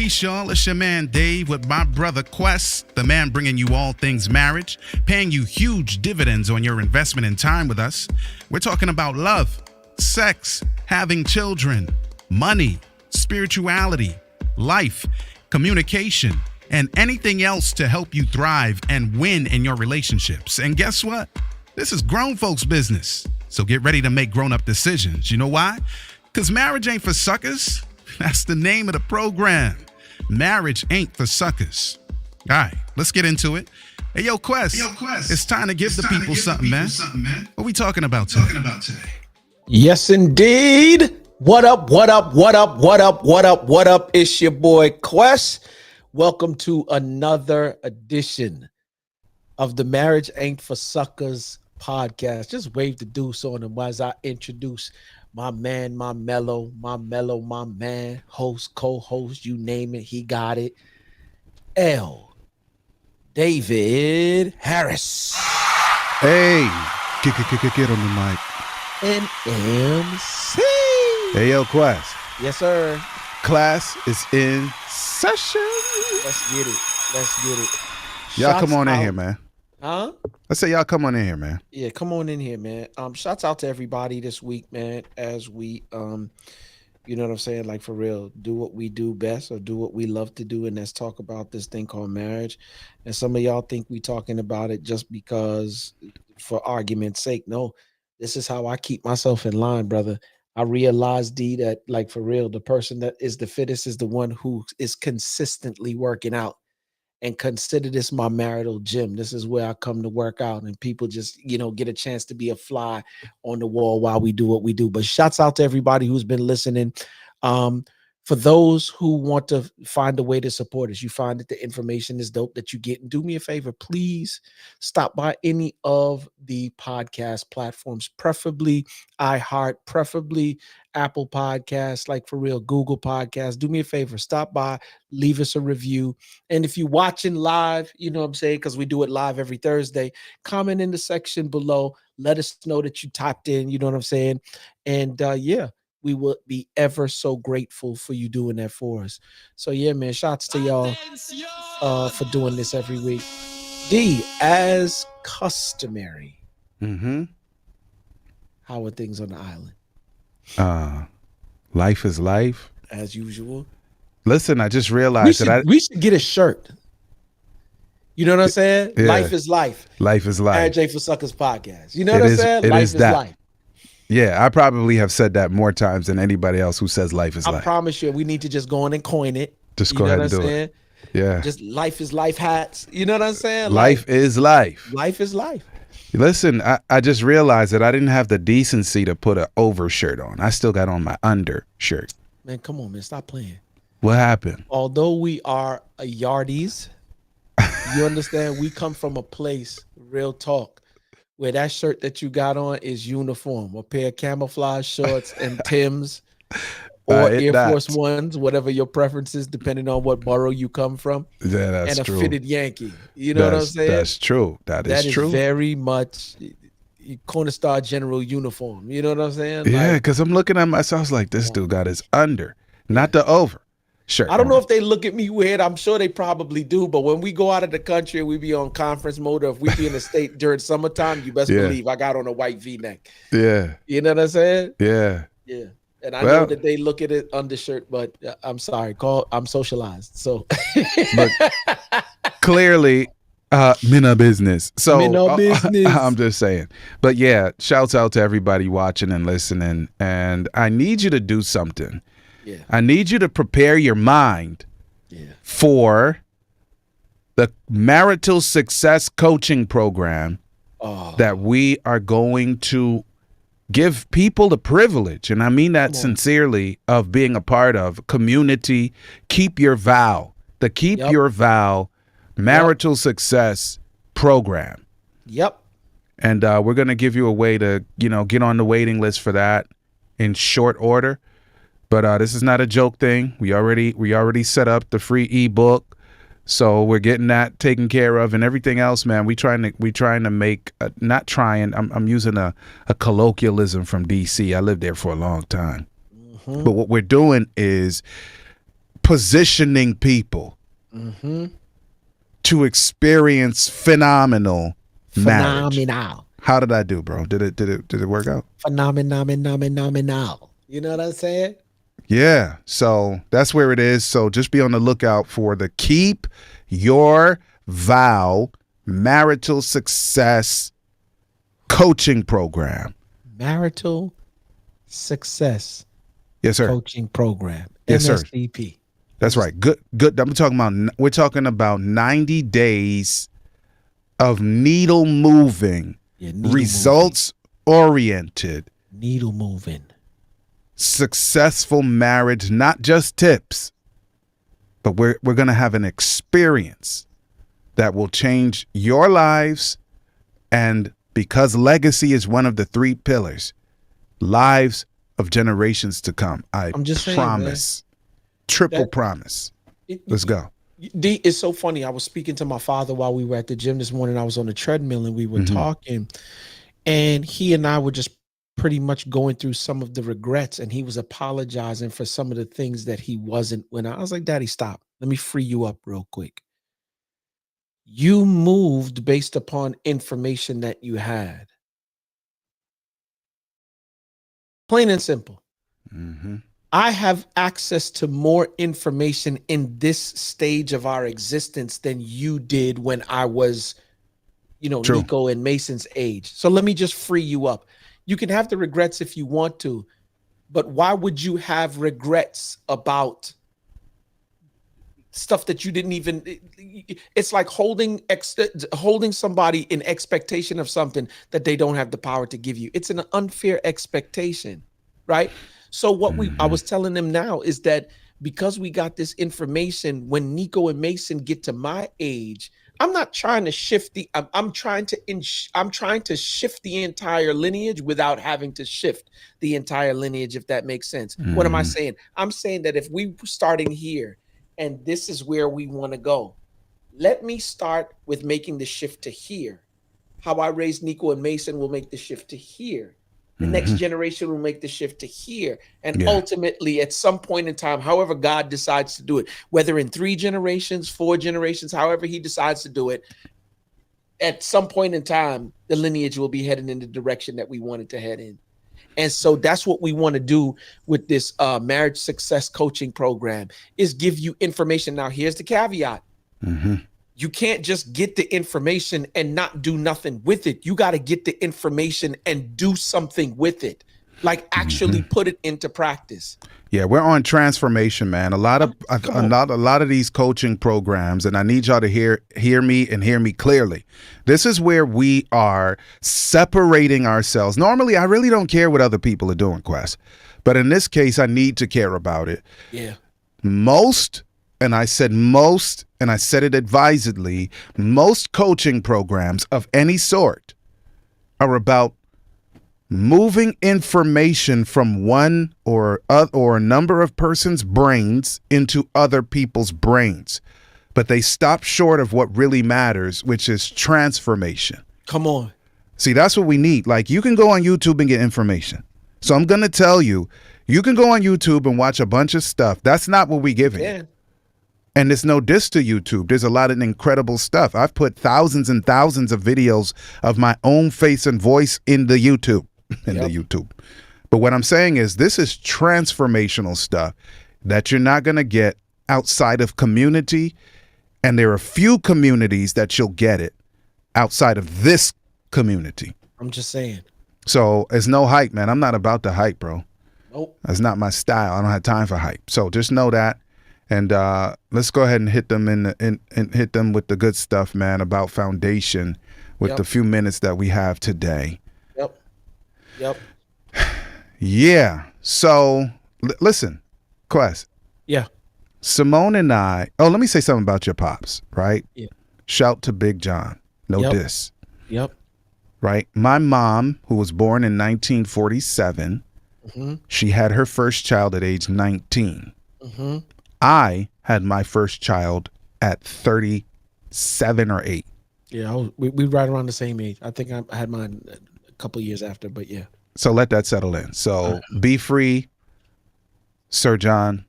Peace, y'all. It's your man Dave with my brother Quest, the man bringing you all things marriage, paying you huge dividends on your investment in time with us. We're talking about love, sex, having children, money, spirituality, life, communication, and anything else to help you thrive and win in your relationships. And guess what? This is grown folks' business. So get ready to make grown-up decisions. You know why? Because marriage ain't for suckers. That's the name of the program. Marriage ain't for suckers. All right, let's get into it. Hey, yo, Quest. It's time to give the people something, man. What we talking about today? Yes, indeed. What up? It's your boy Quest. Welcome to another edition of the Marriage Ain't for Suckers podcast. Just wave the deuce on him as I introduce my man, my mellow, my man, host, co-host, you name it, he got it. L. David Harris. Hey, get on the mic. And MC. Hey, yo, Quest. Yes, sir. Class is in session. Let's get it. Y'all Shots come on in out. here, man. Huh? I say y'all come on in here, man. Yeah, come on in here, man. Shouts out to everybody this week, man, as we you know what I'm saying, like for real, do what we do best or do what we love to do, and let's talk about this thing called marriage. And some of y'all think we talking about it just because for argument's sake. No, this is how I keep myself in line, brother. I realized, D, that like for real, the person that is the fittest is the one who is consistently working out. And consider this my marital gym. This is where I come to work out, and people just, get a chance to be a fly on the wall while we do what we do. But shouts out to everybody who's been listening. For those who want to find a way to support us, you find that the information is dope that you get. And do me a favor, please stop by any of the podcast platforms, preferably iHeart, preferably Apple Podcasts, like for real, Google Podcasts. Do me a favor, stop by, leave us a review. And if you're watching live, you know what I'm saying, because we do it live every Thursday, comment in the section below. Let us know that you typed in, you know what I'm saying? And we will be ever so grateful for you doing that for us. So yeah, man, shouts to y'all for doing this every week. D, as customary, how are things on the island? Life is life. As usual. Listen, I just realized we should get a shirt. You know what I'm saying? Yeah. Life is life. Life is life. Marriage Ain't for Suckers podcast. You know what I'm saying? Life is life. Yeah, I probably have said that more times than anybody else who says life is life. I promise you, we need to just go on and coin it. Just go ahead and do it. Yeah. Just life is life hats. You know what I'm saying? Life is life. Life is life. Listen, I just realized that I didn't have the decency to put an overshirt on. I still got on my undershirt. Man, come on, man. Stop playing. What happened? Although we are a yardies, you understand, we come from a place, real talk, where that shirt that you got on is uniform. A pair of camouflage shorts and Timbs or Air Force Ones, whatever your preference is, depending on what borough you come from. Yeah, that's true. And a fitted Yankee. You know what I'm saying? That's true. That is true. That is very much Corner Star General uniform. You know what I'm saying? Yeah, because I'm looking at myself like this dude got his under, not the over. Sure. I don't know if they look at me weird. I'm sure they probably do. But when we go out of the country and we be on conference mode, or if we be in the state during summertime, you best believe I got on a white V-neck. Yeah. You know what I'm saying? Yeah. Yeah. And I know that they look at it undershirt, but I'm sorry. I'm socialized. So but clearly, Minna business. So Minna business. I'm just saying. But yeah, shouts out to everybody watching and listening. And I need you to do something. Yeah. I need you to prepare your mind for the marital success coaching program that we are going to give people the privilege, and I mean that sincerely, of being a part of. Community, Keep Your Vow, the Keep Your Vow marital success program. Yep. And we're going to give you a way to, get on the waiting list for that in short order. But this is not a joke thing. We already set up the free ebook, so we're getting that taken care of, and everything else, man. We trying to make not trying. I'm using a colloquialism from DC. I lived there for a long time, but what we're doing is positioning people to experience phenomenal marriage. Phenomenal. How did I do, bro? Did it work out? Phenomenal. You know what I'm saying? Yeah. So that's where it is. So just be on the lookout for the Keep Your Vow Marital Success Coaching Program. Marital Success Yes, sir. Coaching Program. Yes, sir. MSCP. That's right. Good. We're talking about 90 days of needle moving, results oriented, needle moving, successful marriage, not just tips, but we're going to have an experience that will change your lives. And because legacy is one of the 3 pillars, lives of generations to come. I'm just promise. Triple promise. Let's go. D, it's so funny. I was speaking to my father while we were at the gym this morning. I was on the treadmill and we were talking, and he and I were just pretty much going through some of the regrets, and he was apologizing for some of the things that he wasn't when I was like, Daddy, stop. Let me free you up real quick. You moved based upon information that you had. Plain and simple. I have access to more information in this stage of our existence than you did when I was, True. Nico and Mason's age. So let me just free you up. You can have the regrets if you want to, but why would you have regrets about stuff that you didn't even? It's like holding somebody in expectation of something that they don't have the power to give you. It's an unfair expectation, right? So what I was telling them now is that because we got this information, when Nico and Mason get to my age, I'm not trying to shift I'm trying to shift the entire lineage without having to shift the entire lineage, if that makes sense. What am I saying? I'm saying that if we starting here and this is where we want to go, let me start with making the shift to here. How I raised Nico and Mason will make the shift to here. The next generation will make the shift to here. And ultimately, at some point in time, however God decides to do it, whether in 3 generations, 4 generations, however he decides to do it, at some point in time, the lineage will be heading in the direction that we want it to head in. And so that's what we want to do with this marriage success coaching program, is give you information. Now, here's the caveat. You can't just get the information and not do nothing with it. You got to get the information and do something with it, like actually put it into practice. Yeah, we're on transformation, man. A lot of these coaching programs, and I need y'all to hear me and hear me clearly. This is where we are separating ourselves. Normally, I really don't care what other people are doing, Quest, but in this case, I need to care about it. Yeah. And I said most, and I said it advisedly, most coaching programs of any sort are about moving information from one or a number of persons' brains into other people's brains. But they stop short of what really matters, which is transformation. Come on. See, that's what we need. Like, you can go on YouTube and get information. So I'm going to tell you, you can go on YouTube and watch a bunch of stuff. That's not what we give you. And there's no diss to YouTube. There's a lot of incredible stuff. I've put thousands and thousands of videos of my own face and voice in the YouTube. But what I'm saying is, this is transformational stuff that you're not going to get outside of community. And there are few communities that you'll get it outside of this community. I'm just saying. So it's no hype, man. I'm not about the hype, bro. Nope. That's not my style. I don't have time for hype. So just know that. And let's go ahead and hit them and hit them with the good stuff, man, about foundation with the few minutes that we have today. Yep. Yeah. So listen, Quest. Yeah. Simone and I. Oh, let me say something about your pops, right? Yeah. Shout to Big John. No diss. Yep. Right. My mom, who was born in 1947, she had her first child at age 19. I had my first child at 37 or 8. Yeah, we right around the same age. I think I had mine a couple of years after, but yeah. So let that settle in. So be free, Sir John,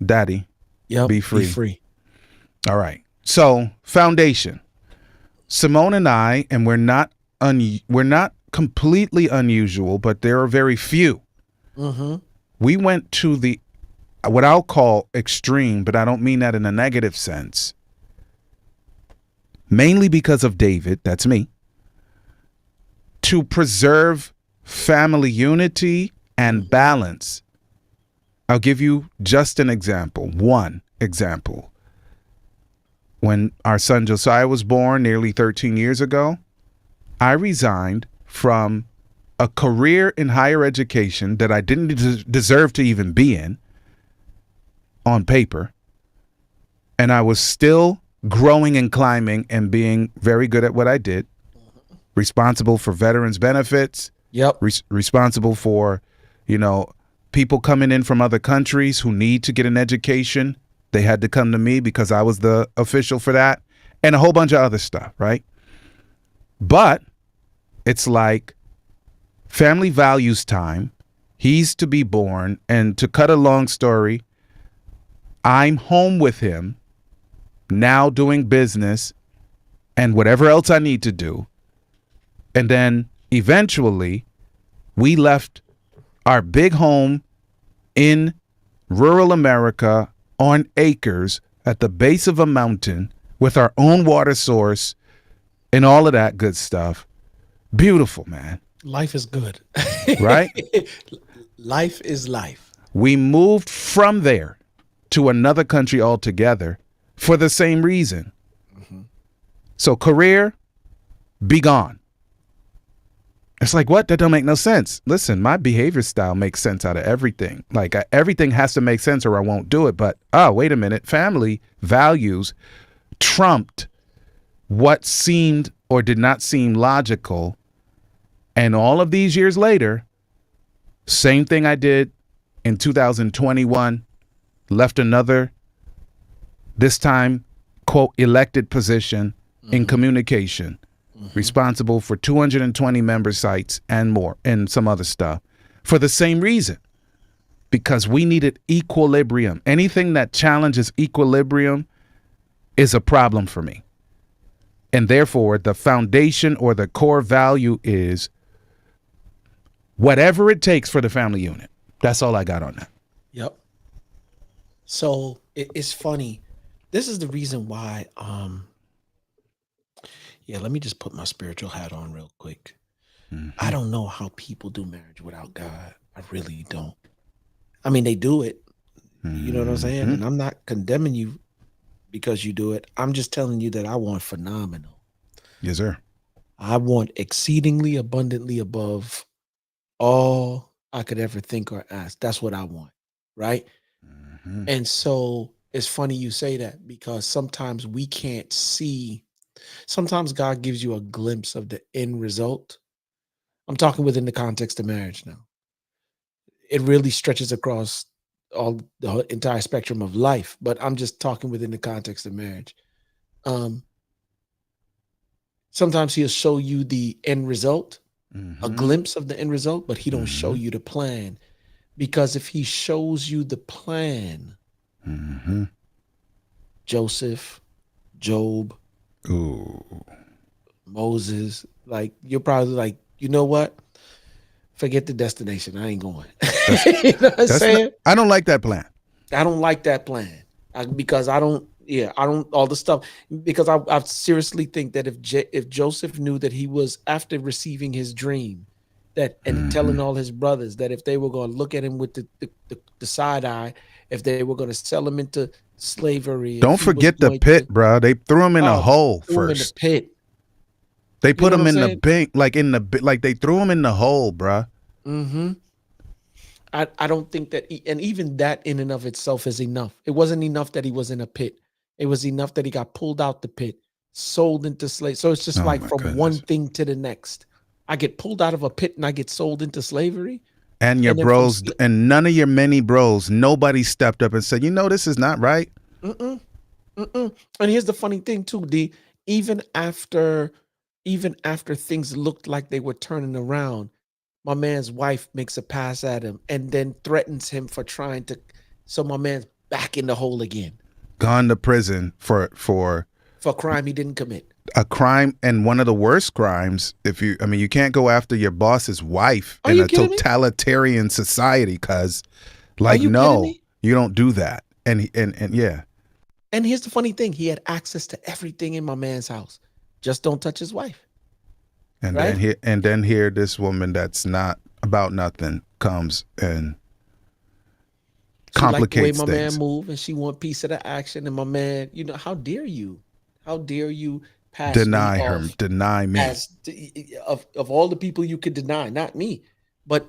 Daddy. Yep. Be free. Be free. All right. So, foundation. Simone and I, and we're not completely unusual, but there are very few. Mm-hmm. We went to the what I'll call extreme, but I don't mean that in a negative sense. Mainly because of David, that's me, to preserve family unity and balance. I'll give you just an example. One example. When our son Josiah was born nearly 13 years ago, I resigned from a career in higher education that I didn't deserve to even be in on paper. And I was still growing and climbing and being very good at what I did. Responsible for veterans benefits. Yep. Responsible for, people coming in from other countries who need to get an education. They had to come to me because I was the official for that, and a whole bunch of other stuff, right? But it's like family values time. He's to be born, and to cut a long story, I'm home with him now doing business and whatever else I need to do. And then eventually we left our big home in rural America on acres at the base of a mountain with our own water source and all of that good stuff. Beautiful, man. Life is good. Right? Life is life. We moved from there to another country altogether for the same reason. Mm-hmm. So career, be gone. It's like, what? That don't make no sense. Listen, my behavior style makes sense out of everything. Like everything has to make sense or I won't do it. But, wait a minute. Family values trumped what seemed or did not seem logical. And all of these years later, same thing I did in 2021, left another, this time, quote, elected position in communication. Responsible for 220 member sites and more and some other stuff for the same reason, because we needed equilibrium. Anything that challenges equilibrium is a problem for me. And therefore, the foundation or the core value is whatever it takes for the family unit. That's all I got on that. Yep. So it's funny. This is the reason why, let me just put my spiritual hat on real quick. Mm-hmm. I don't know how people do marriage without God. I really don't. I mean, they do it. Mm-hmm. You know what I'm saying? And I'm not condemning you because you do it. I'm just telling you that I want phenomenal. Yes, sir. I want exceedingly abundantly above all I could ever think or ask. That's what I want. Right? Mm-hmm. And so it's funny you say that, because sometimes we can't see. Sometimes God gives you a glimpse of the end result. I'm talking within the context of marriage now. It really stretches across all the entire spectrum of life, but I'm just talking within the context of marriage. Sometimes he'll show you the end result, a glimpse of the end result, but he don't show you the plan. Because if he shows you the plan, Joseph, Job, ooh, Moses, like, you're probably like, you know what? Forget the destination. I ain't going. You know what I'm saying? I don't like that plan. I don't like that plan because I don't all the stuff, because I seriously think that if Joseph knew that he was, after receiving his dream, that and telling all his brothers that if they were going to look at him with the side eye, if they were going to sell him into slavery. Don't forget the pit, bro. They threw him in a hole first. In the pit. They put him in the bank, like they threw him in the hole, bro. Mm-hmm. I don't think that, and even that in and of itself is enough. It wasn't enough that he was in a pit. It was enough that he got pulled out the pit, sold into slavery. So it's just from one thing to the next. I get pulled out of a pit and I get sold into slavery. And your bros, and none of your many bros, nobody stepped up and said, this is not right. And here's the funny thing too, D. Even after things looked like they were turning around, my man's wife makes a pass at him and then threatens him for trying to. So my man back in the hole again Gone to prison for for a crime he didn't commit. a crime, and one of the worst crimes. You can't go after your boss's wife Are in you a kidding me? totalitarian society, cuz Are you kidding no, me? you don't do that. And yeah. And here's the funny thing: he had access to everything in my man's house. Just don't touch his wife. And Right? then here this woman that's not about nothing comes and She liked the way complicates my man things. moved, and she want piece of the action. And my man, how dare you? How dare you pass me Deny her, off deny me. as of all the people you could deny, not me. But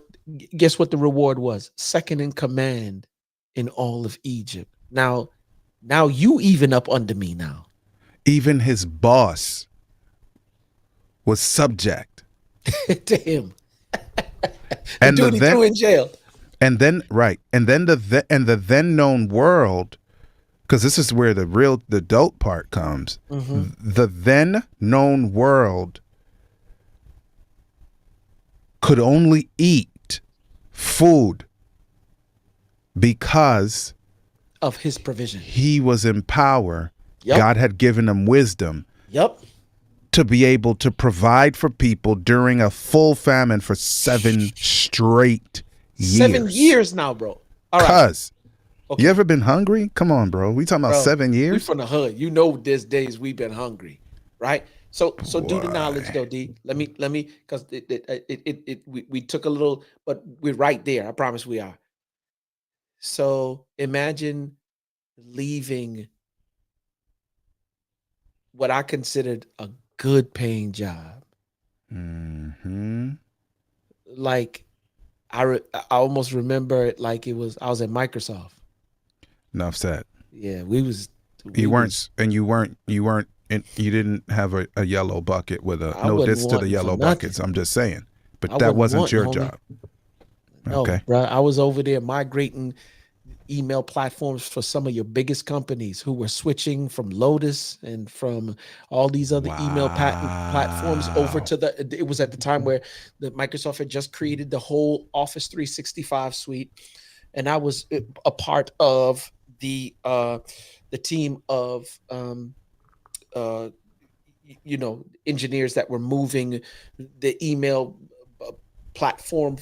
guess what the reward was? Second in command in all of Egypt. Now you even up under me now. Even his boss was subject. To him. And dude he threw in jail. And then the then known world, because this is where the dope part comes. Mm-hmm. The then known world could only eat food because Of his provision. he was in power. Yep. God had given him wisdom Yep. to be able to provide for people during a full famine for 7 straight years. 7 years now, bro. All right. Cuz Okay. you ever been hungry? Come on, bro. We talking about Bro, 7 We years? from the hood. There's days we've been hungry, right? So do the knowledge though, D. Let me because we took a little, but we're right there. I promise we are. So imagine leaving what I considered a good paying job. Mm-hmm. Like I almost remember it like I was at Microsoft. Enough said. Yeah, we You didn't have a yellow bucket with I no wasn't diss to the wanting yellow for nothing. buckets. I'm just saying. But I that wasn't wasn't your wanting, homie. job. No, Okay. bro. I was over there migrating email platforms for some of your biggest companies who were switching from Lotus and from all these other email platforms over to it was at the time where the Microsoft had just created the whole Office 365 suite. And I was a part of the team of engineers that were moving the email platform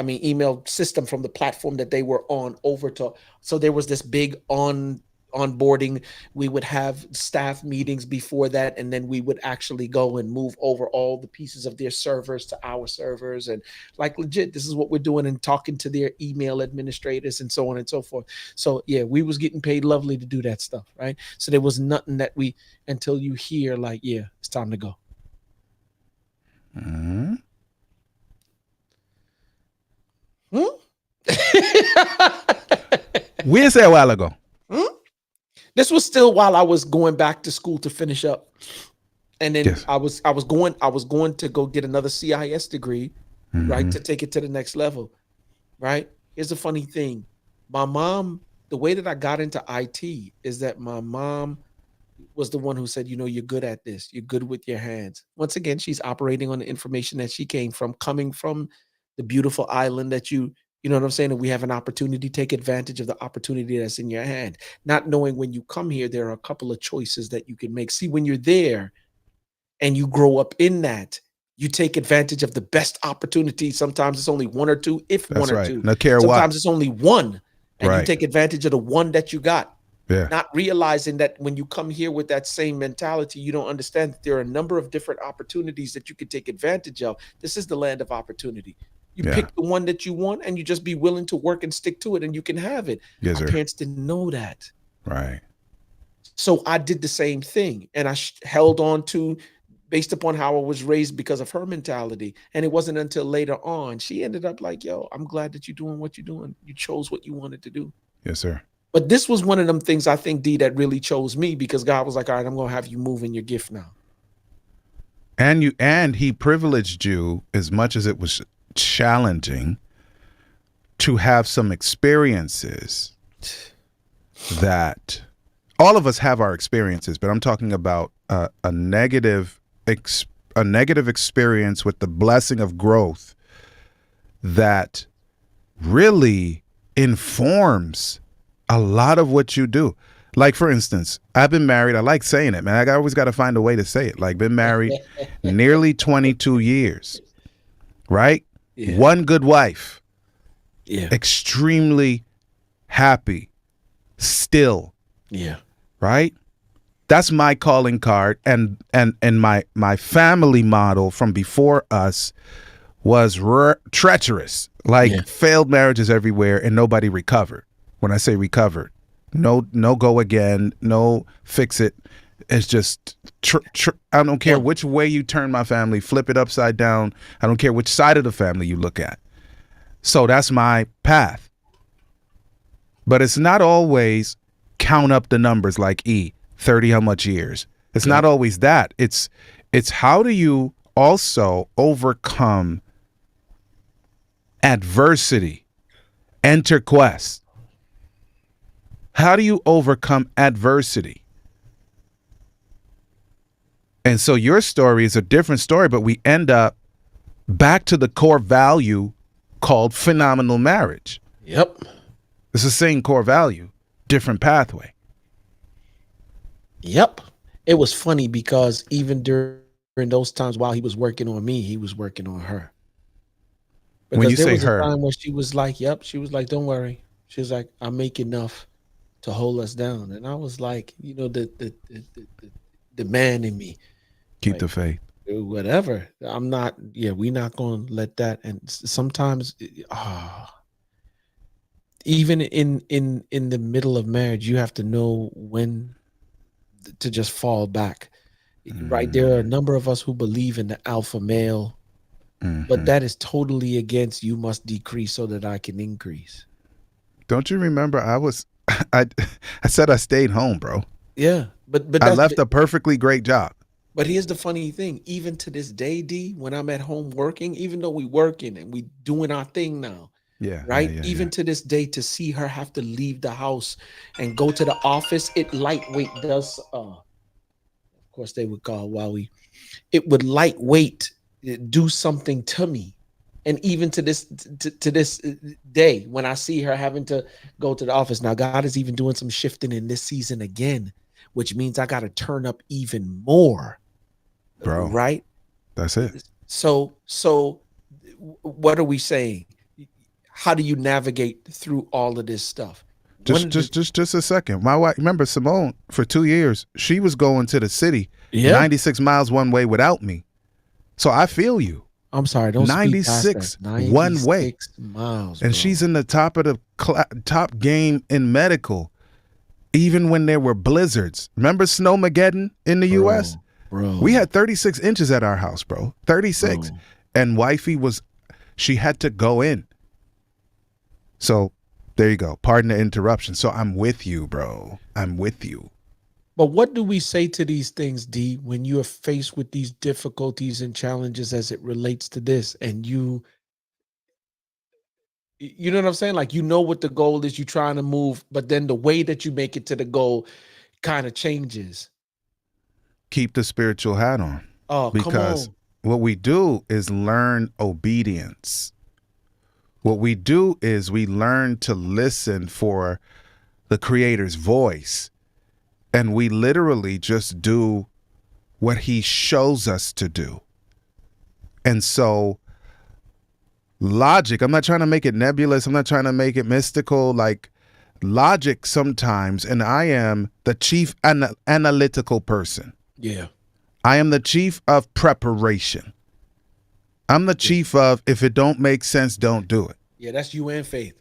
email system from the platform that they were on over to. So there was this big onboarding. We would have staff meetings before that, and then we would actually go and move over all the pieces of their servers to our servers, and like legit, this is what we're doing, and talking to their email administrators and so on and so forth. So yeah, we was getting paid lovely to do that stuff, right? So there was nothing that until you hear like, yeah, it's time to go. Mm-hmm. Where's that a while ago? This was still while I was going back to school to finish up, and then Yes. I was going to go get another CIS degree, right, to take it to the next level, right? Here's the funny thing: my mom, the way that I got into IT is that my mom was the one who said, you're good at this, you're good with your hands. Once again, she's operating on the information that she came from, coming from the beautiful island that you know what I'm saying? And we have an opportunity, take advantage of the opportunity that's in your hand. Not knowing when you come here, there are a couple of choices that you can make. See, when you're there and you grow up in that, you take advantage of the best opportunity. Sometimes it's only one or two, if That's one or right. two. No care Sometimes what. it's only one, and you Right. take advantage of the one that you got. Yeah. Not realizing that when you come here with that same mentality, you don't understand that there are a number of different opportunities that you can take advantage of. This is the land of opportunity. You Yeah. pick the one that you want, and you just be willing to work and stick to it, and you can have it. Yes, Our sir. parents didn't know that. Right. So I did the same thing, and I held on to based upon how I was raised because of her mentality. And it wasn't until later on she ended up like, yo, I'm glad that you're doing what you're doing. You chose what you wanted to do. Yes, sir. But this was one of them things I think, D, that really chose me, because God was like, all right, I'm going to have you move in your gift now. And he privileged you, as much as it was challenging, to have some experiences that all of us have our experiences, but I'm talking about a negative experience with the blessing of growth that really informs a lot of what you do. Like, for instance, I've been married. I like saying it, man. I always got to find a way to say it. Like, been married nearly 22 years, right? Yeah. One good wife, Yeah. extremely happy still, Yeah. right? That's my calling card. And my family model from before us was treacherous, like failed marriages everywhere, and nobody recovered. When I say recovered, no go again, no fix it. It's just I don't care which way you turn my family, flip it upside down. I don't care which side of the family you look at. So that's my path. But it's not always count up the numbers like 30 how much years. It's not always that. It's how do you also overcome adversity? Enter Quest. How do you overcome adversity? And so your story is a different story, but we end up back to the core value called phenomenal marriage. Yep. It's the same core value, different pathway. Yep. It was funny because even during those times while he was working on me, he was working on her. Because when you there say was her, a time where she was like, yep. She was like, don't worry. She was like, I make enough to hold us down. And I was like, you know, the man in me. keep like, the faith. Whatever. I'm not, we're not going to let that. And sometimes, even in the middle of marriage, you have to know when to just fall back. Right. There are a number of us who believe in the alpha male, but that is totally against you must decrease so that I can increase. Don't you remember I said I stayed home, bro. Yeah. But I left a perfectly great job. But here's the funny thing. Even to this day, D, when I'm at home working, even though we working and we doing our thing now, right? Even to this day, to see her have to leave the house and go to the office, it lightweight does. Of course, they would call it would lightweight do something to me. And even to this day, when I see her having to go to the office, now God is even doing some shifting in this season again, which means I got to turn up even more. Bro, right? That's it. So what are we saying? How do you navigate through all of this stuff? Just a second. My wife, remember Simone, for 2 years, she was going to the city 96 miles one way without me. So I feel you. I'm sorry, don't 96 one way miles, and bro. She's in the top of the top game in medical, even when there were blizzards. Remember Snowmageddon in the U.S.? Bro, we had 36 inches at our house, bro. 36. Bro. And wifey she had to go in. So there you go. Pardon the interruption. So I'm with you, bro. I'm with you. But what do we say to these things, D, when you are faced with these difficulties and challenges as it relates to this, and you know what I'm saying? Like, you know what the goal is, you're trying to move, but then the way that you make it to the goal kind of changes. Keep the spiritual hat on. Oh, because what we do is learn obedience. What we do is we learn to listen for the Creator's voice. And we literally just do what he shows us to do. And so logic, I'm not trying to make it nebulous. I'm not trying to make it mystical. Like logic sometimes, and I am the chief analytical person. Yeah. I am the chief of preparation. I'm the chief of, if it don't make sense, don't do it. Yeah, that's you and Faith.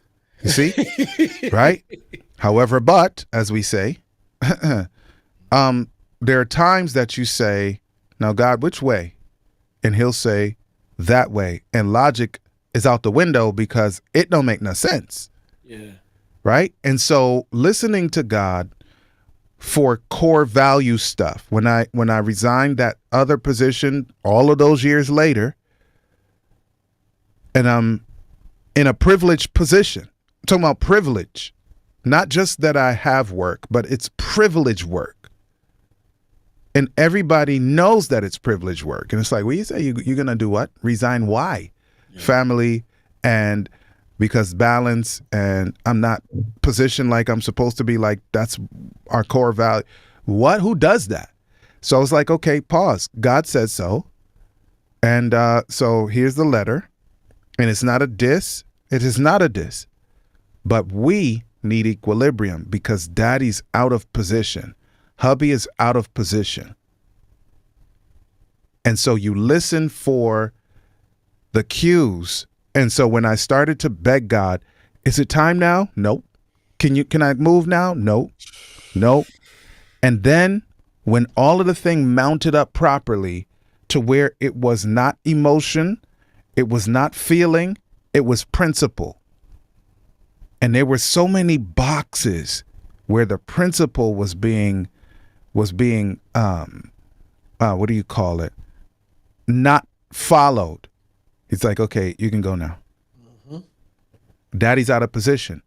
You see? Right? However, but, as we say, there are times that you say, now God, which way? And he'll say, that way. And logic is out the window because it don't make no sense. Yeah. Right? And so listening to God for core value stuff, when I resigned that other position all of those years later, and I'm in a privileged position, I'm talking about privilege, not just that I have work, but it's privileged work. And everybody knows that it's privileged work. And it's like, well, you say you're going to do what? Resign why? Yeah. Family and because balance, and I'm not positioned like I'm supposed to be, like that's our core value. What? Who does that? So I was like, okay, pause. God said so. And so here's the letter. And it's not a diss. It is not a diss. But we need equilibrium because daddy's out of position. Hubby is out of position. And so you listen for the cues. And so when I started to beg God, is it time now? Nope. Can I move now? Nope. Nope. And then when all of the thing mounted up properly to where it was not emotion, it was not feeling, it was principle. And there were so many boxes where the principle was being what do you call it? Not followed. He's like, okay, you can go now. Daddy's out of position.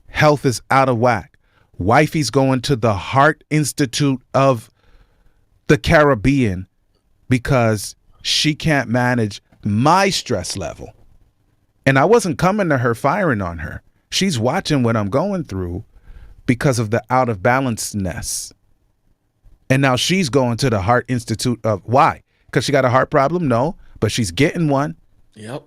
Health is out of whack. Wifey's going to the Heart Institute of the Caribbean because she can't manage my stress level. And I wasn't coming to her firing on her. She's watching what I'm going through because of the out of balanceness. And now she's going to the Heart Institute of why? Because she got a heart problem? No, but she's getting one. Yep.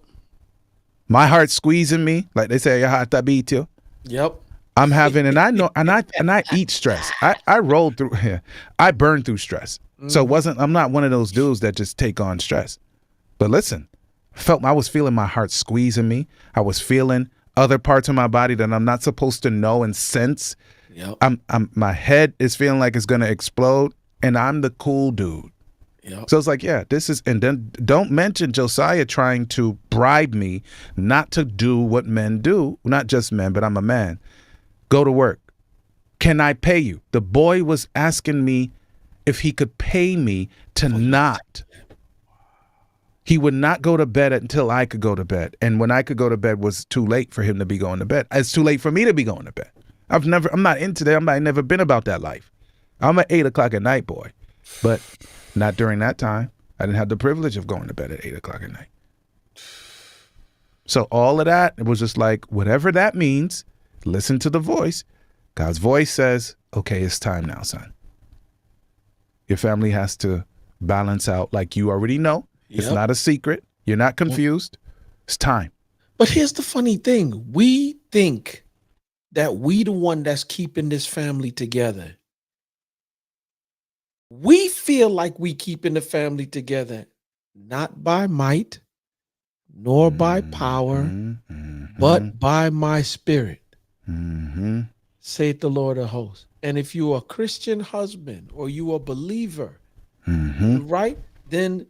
My heart's squeezing me, like they say, your heart beat you. Yep. I'm having, and I know, and I eat stress. I roll through here. I burn through stress. So I'm not one of those dudes that just take on stress. But listen, I was feeling my heart squeezing me. I was feeling other parts of my body that I'm not supposed to know and sense. Yep. My head is feeling like it's gonna explode, and I'm the cool dude. Yep. So it's like, yeah, this is, and then don't mention Josiah trying to bribe me not to do what men do. Not just men, but I'm a man. Go to work. Can I pay you? The boy was asking me if he could pay me to not. He would not go to bed until I could go to bed. And when I could go to bed was too late for him to be going to bed. It's too late for me to be going to bed. I'm not into that. I've never been about that life. I'm an 8 o'clock at night boy, but not during that time. I didn't have the privilege of going to bed at 8 o'clock at night. So all of that, it was just like, whatever that means, listen to the voice. God's voice says, okay, it's time now, son. Your family has to balance out like you already know. Yep. It's not a secret. You're not confused. It's time. But here's the funny thing. We think that we the one that's keeping this family together. We feel like we keeping the family together, not by might, nor by power, but by my spirit, saith the Lord of hosts. And if you are a Christian husband or you are a believer, right, then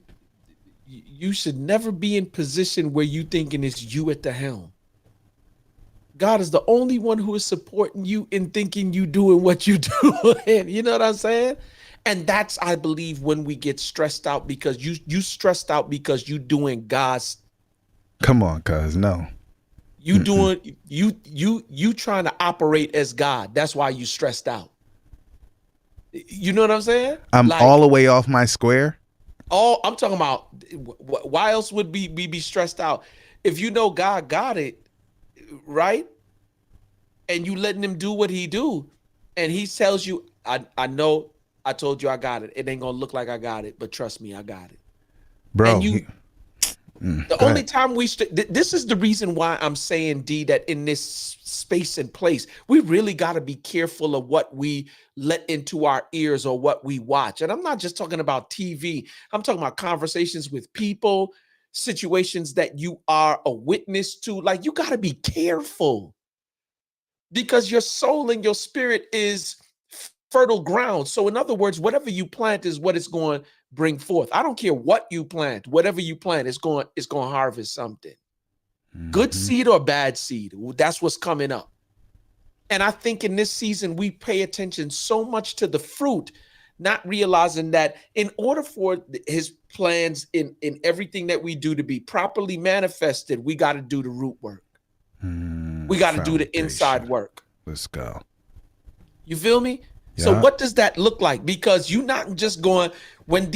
you should never be in position where you thinking it's you at the helm. God is the only one who is supporting you in thinking you doing what you do. You know what I'm saying? And that's, I believe, when we get stressed out, because you stressed out because you doing God's. Come on, cuz no. You doing you trying to operate as God. That's why you stressed out. You know what I'm saying? I'm like, all the way off my square. I'm talking about, why else would we be stressed out? If you know God got it, right? And you letting him do what he do, and he tells you, I know I told you I got it. It ain't gonna look like I got it, but trust me, I got it. Bro, and you the only time this is the reason why I'm saying, D, that in this space and place, we really got to be careful of what we let into our ears or what we watch. And I'm not just talking about TV. I'm talking about conversations with people, situations that you are a witness to. Like, you got to be careful, because your soul and your spirit is fertile ground. So in other words, whatever you plant is what it's going to bring forth. I don't care what you plant. Whatever you plant, it's going to harvest something. Good seed or bad seed. That's what's coming up. And I think in this season, we pay attention so much to the fruit, not realizing that in order for his plans in everything that we do to be properly manifested, we got to do the root work. We got to do the inside work. Let's go. You feel me? Yeah. So what does that look like? Because you're not just going when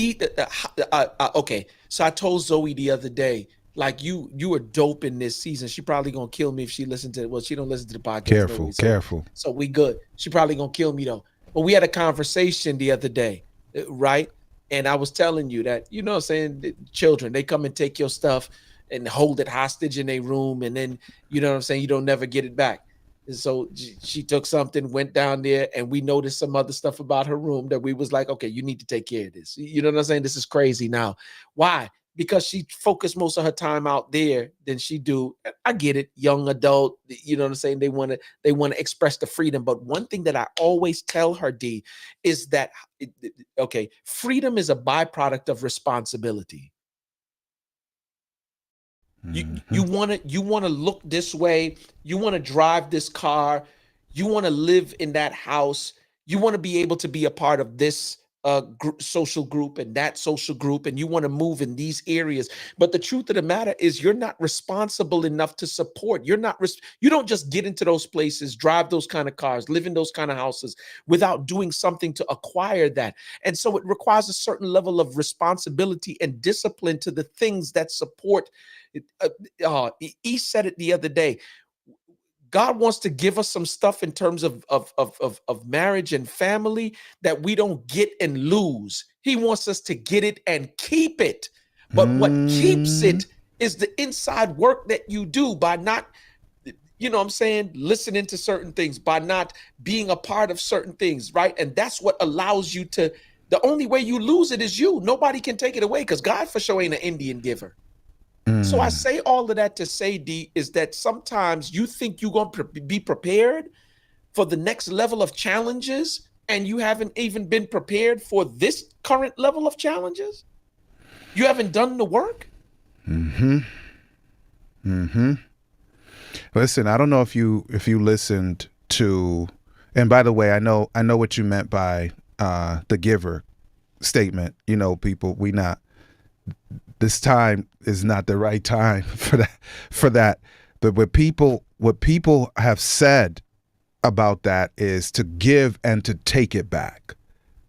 okay. So I told Zoe the other day, Like you are dope in this season. She probably gonna kill me if she listen to. Well, she don't listen to the podcast no way, Careful. so we good. She probably gonna kill me though. But we had a conversation the other day, right? And I was telling you that, you know what I'm saying, the children, they come and take your stuff and hold it hostage in their room, and then, you know what I'm saying, you don't never get it back. And so she took something, went down there, and we noticed some other stuff about her room that we was like, okay, you need to take care of this. You know what I'm saying? This is crazy now. Why? Because she focused most of her time out there than she do. I get it, young adult, you know what I'm saying? They want to express the freedom. But one thing that I always tell her, D, is that okay, freedom is a byproduct of responsibility. You want to look this way, you want to drive this car, you want to live in that house, you want to be able to be a part of this social group and that social group, and you want to move in these areas. But the truth of the matter is, you're not responsible enough to support. You don't just get into those places, drive those kind of cars, live in those kind of houses without doing something to acquire that. And so it requires a certain level of responsibility and discipline to the things that support. He said it the other day. God wants to give us some stuff in terms of marriage and family that we don't get and lose. He wants us to get it and keep it. But what keeps it is the inside work that you do by not, you know what I'm saying, listening to certain things, by not being a part of certain things, right? And that's what allows you to, the only way you lose it is you. Nobody can take it away, because God for sure ain't an Indian giver. So I say all of that to say, D, is that sometimes you think you're going to be prepared for the next level of challenges, and you haven't even been prepared for this current level of challenges. You haven't done the work. Listen, I don't know if you listened to, and by the way, I know what you meant by the giver statement. You know, people, this time is not the right time for that. But what people have said about that is to give and to take it back.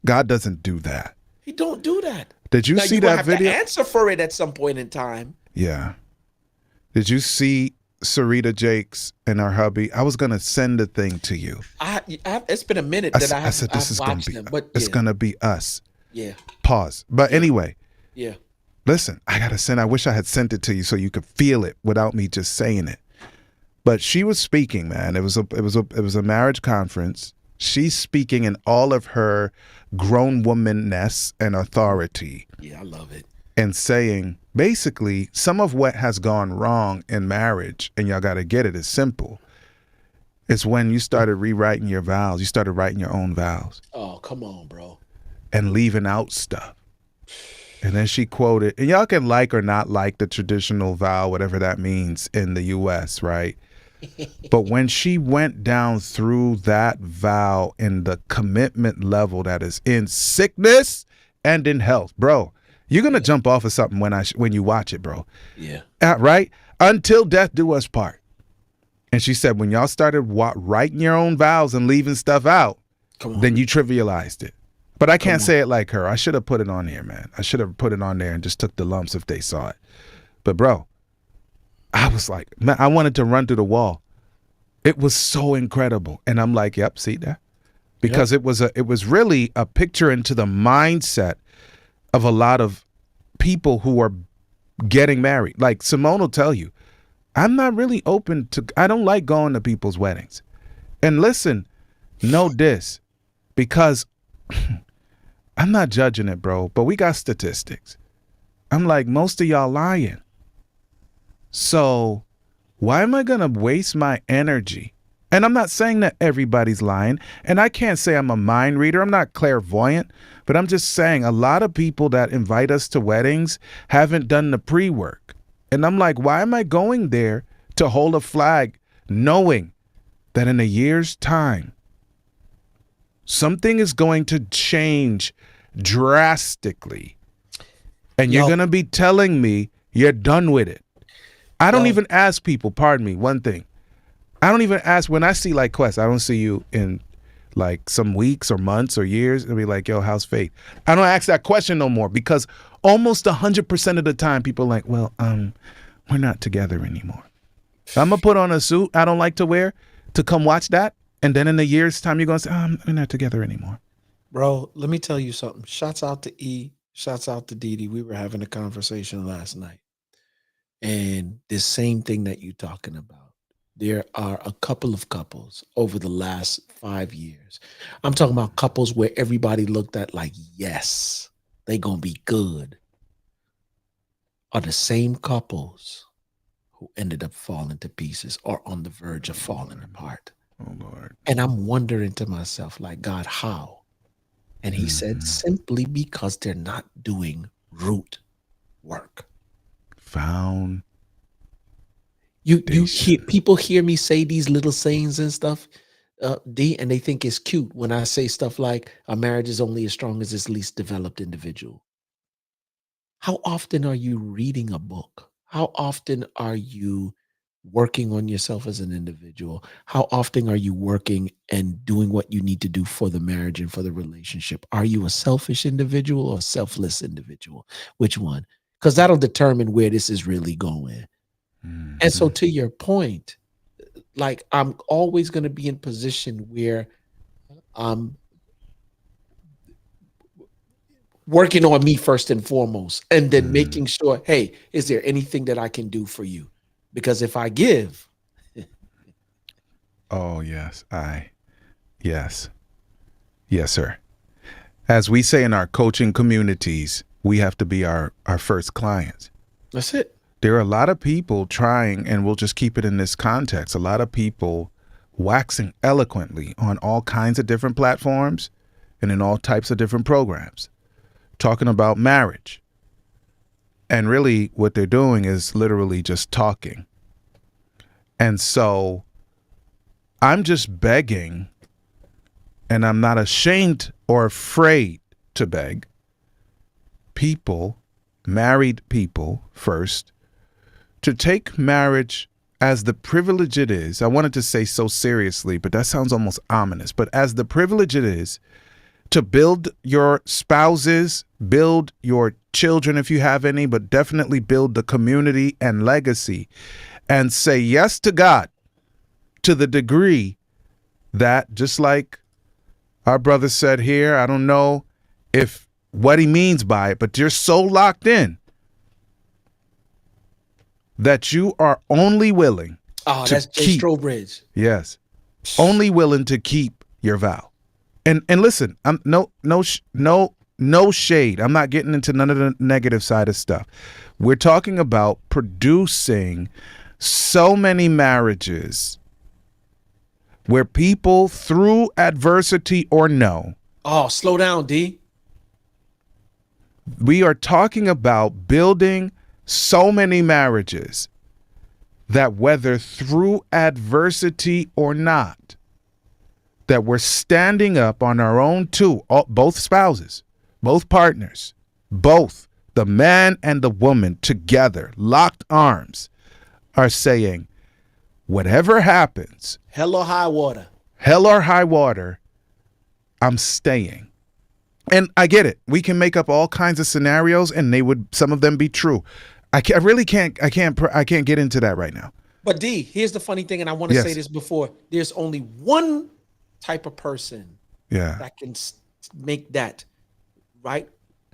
God doesn't do that. He don't do that. Did you see that video? To answer for it at some point in time. Yeah. Did you see Sarita Jakes and her hubby? I was gonna send the thing to you. It's been a minute that I said this is gonna be them, but it's gonna be us. Yeah. Pause. But anyway. Yeah. Listen, I wish I had sent it to you so you could feel it without me just saying it. But she was speaking, man. It was a marriage conference. She's speaking in all of her grown womanness and authority. Yeah, I love it. And saying, basically, some of what has gone wrong in marriage, and y'all got to get it, is simple. It's when you started rewriting your vows. You started writing your own vows. Oh, come on, bro. And leaving out stuff. And then she quoted, and y'all can like or not like the traditional vow, whatever that means in the U.S., right? But when she went down through that vow and the commitment level that is in sickness and in health, bro, you're going to jump off of something when you watch it, bro. Yeah. Right? Until death do us part. And she said, when y'all started writing your own vows and leaving stuff out, then you trivialized it. But I can't say it like her. I should have put it on here, man. I should have put it on there and just took the lumps if they saw it. But bro, I was like, man, I wanted to run through the wall. It was so incredible. And I'm like, yep, see that? Because it was really a picture into the mindset of a lot of people who are getting married. Like Simone will tell you, I'm not really open to, I don't like going to people's weddings. And listen, know this, because I'm not judging it, bro, but we got statistics. I'm like, most of y'all lying. So why am I going to waste my energy? And I'm not saying that everybody's lying. And I can't say I'm a mind reader. I'm not clairvoyant. But I'm just saying a lot of people that invite us to weddings haven't done the pre-work. And I'm like, why am I going there to hold a flag knowing that in a year's time, something is going to change drastically. And you're going to be telling me you're done with it. I don't even ask people, pardon me, one thing. I don't even ask, when I see like Quest, I don't see you in like some weeks or months or years, and be like, yo, how's faith? I don't ask that question no more, because almost 100% of the time people are like, well, we're not together anymore. I'm going to put on a suit I don't like to wear to come watch that. And then in a year's time, you're going to say, we're not together anymore. Bro, let me tell you something. Shouts out to E. Shouts out to Dee Dee. We were having a conversation last night. And this same thing that you're talking about. There are a couple of couples over the last 5 years. I'm talking about couples where everybody looked at like, yes, they gonna be good. Are the same couples who ended up falling to pieces or on the verge of falling apart. Oh, Lord. And I'm wondering to myself, like, God, how? And he said, simply because they're not doing root work. Found. You hear people hear me say these little sayings and stuff, D, and they think it's cute when I say stuff like a marriage is only as strong as its least developed individual. How often are you reading a book? How often are you working on yourself as an individual? How often are you working and doing what you need to do for the marriage and for the relationship? Are you a selfish individual or a selfless individual? Which one? Because that'll determine where this is really going. And so to your point, like I'm always going to be in position where I'm working on me first and foremost, and then making sure, hey, is there anything that I can do for you? Because if I give. Oh, yes. Yes. Yes, sir. As we say in our coaching communities, we have to be our first clients. That's it. There are a lot of people trying, and we'll just keep it in this context, a lot of people waxing eloquently on all kinds of different platforms and in all types of different programs, talking about marriage. And really what they're doing is literally just talking. And so I'm just begging, and I'm not ashamed or afraid to beg people, married people first, to take marriage as the privilege it is. I wanted to say so seriously, but that sounds almost ominous. But as the privilege it is to build your spouses, build your children if you have any, but definitely build the community and legacy, and say yes to God to the degree that, just like our brother said here, I don't know if what he means by it, but you're so locked in that you are only willing to that's keep, Strobridge. Yes, only willing to keep your vow. And listen, I'm no shade. I'm not getting into none of the negative side of stuff. We're talking about producing so many marriages where people, through adversity or no. Oh, slow down, D. We are talking about building so many marriages that whether through adversity or not, that we're standing up on our own both spouses, both partners, both the man and the woman together, locked arms, are saying, whatever happens, hell or high water, I'm staying. And I get it. We can make up all kinds of scenarios, and some of them be true. I can't get into that right now. But D, here's the funny thing, and I want to say this before. There's only one type of person that can make that, right?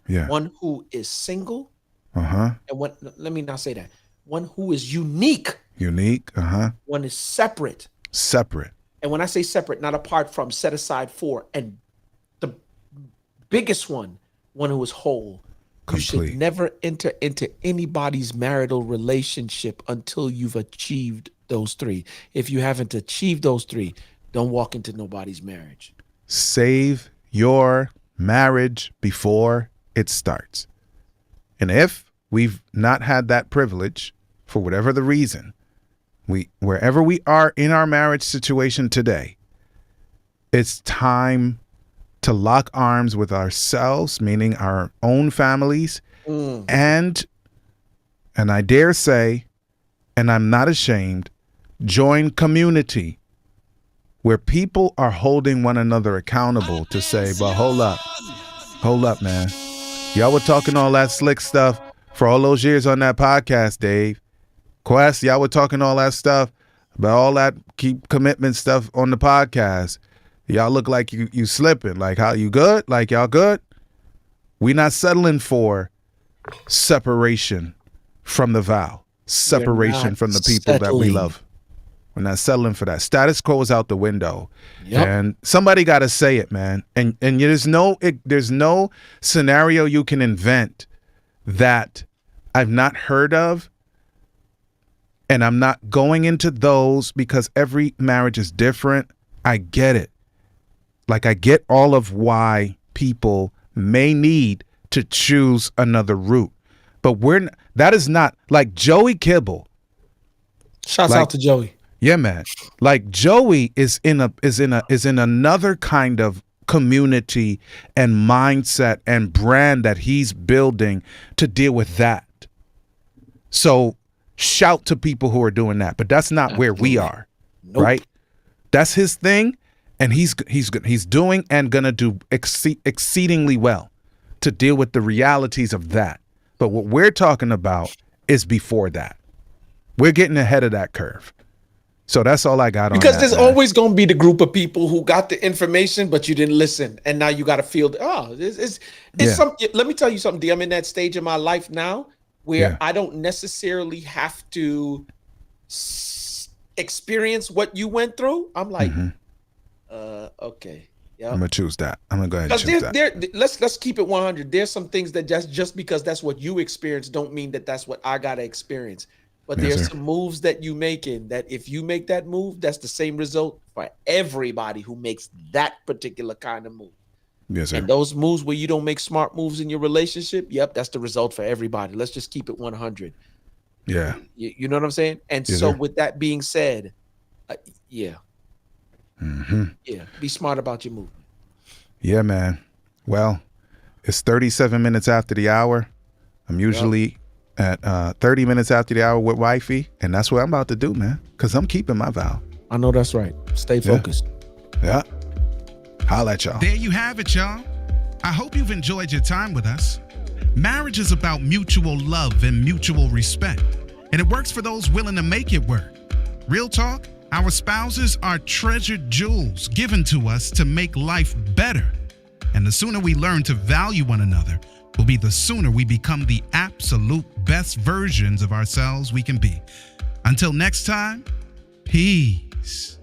Yeah. One who is single. And let me not say that. One who is unique. One is separate. And when I say separate, not apart from, set aside for, and the biggest one who is whole. Complete. You should never enter into anybody's marital relationship until you've achieved those three. If you haven't achieved those three, don't walk into nobody's marriage. Save your marriage before it starts. And if we've not had that privilege, for whatever the reason, wherever we are in our marriage situation today, it's time to lock arms with ourselves, meaning our own families, and I dare say, and I'm not ashamed, join community where people are holding one another accountable to say, but hold up, man. Y'all were talking all that slick stuff for all those years on that podcast, Dave. Quest, y'all were talking all that stuff about all that keep commitment stuff on the podcast. Y'all look like you slipping. Like, how you good? Like, y'all good? We not settling for separation from the vow, separation from the people that we love. We're not settling for that. Status quo is out the window. Yep. And somebody got to say it, man. And there's no scenario you can invent that I've not heard of. And I'm not going into those because every marriage is different. I get it. Like, I get all of why people may need to choose another route. But that is not like Joey Kibble. Shouts out to Joey. Yeah, man. Like, Joey is in another kind of community and mindset and brand that he's building to deal with that. So shout to people who are doing that, but that's not where we are. Nope. Right? That's his thing, and he's doing and gonna do exceedingly well to deal with the realities of that. But what we're talking about is before that. We're getting ahead of that curve. So that's all I got on that. Because there's always going to be the group of people who got the information, but you didn't listen. And now you got to feel, it's let me tell you something, D. I'm in that stage of my life now where I don't necessarily have to experience what you went through. I'm like, okay. Yeah. I'm going to choose that. I'm going to go ahead and choose that. Let's keep it 100. There's some things that just because that's what you experienced don't mean that that's what I got to experience. But there's some moves that you making that if you make that move, that's the same result for everybody who makes that particular kind of move. Yes, sir. And those moves where you don't make smart moves in your relationship, yep, that's the result for everybody. Let's just keep it 100. Yeah. You know what I'm saying? And yes, so sir. with that being said, yeah, be smart about your movement. Yeah, man. Well, it's 37 minutes after the hour. I'm usually at 30 minutes after the hour with wifey, and that's what I'm about to do, man, because I'm keeping my vow. I know that's right. Stay focused. Yeah. Holla at y'all. There you have it, y'all. I hope you've enjoyed your time with us. Marriage is about mutual love and mutual respect, and it works for those willing to make it work. Real talk, our spouses are treasured jewels given to us to make life better. And the sooner we learn to value one another will be the sooner we become the absolute best versions of ourselves we can be. Until next time, peace.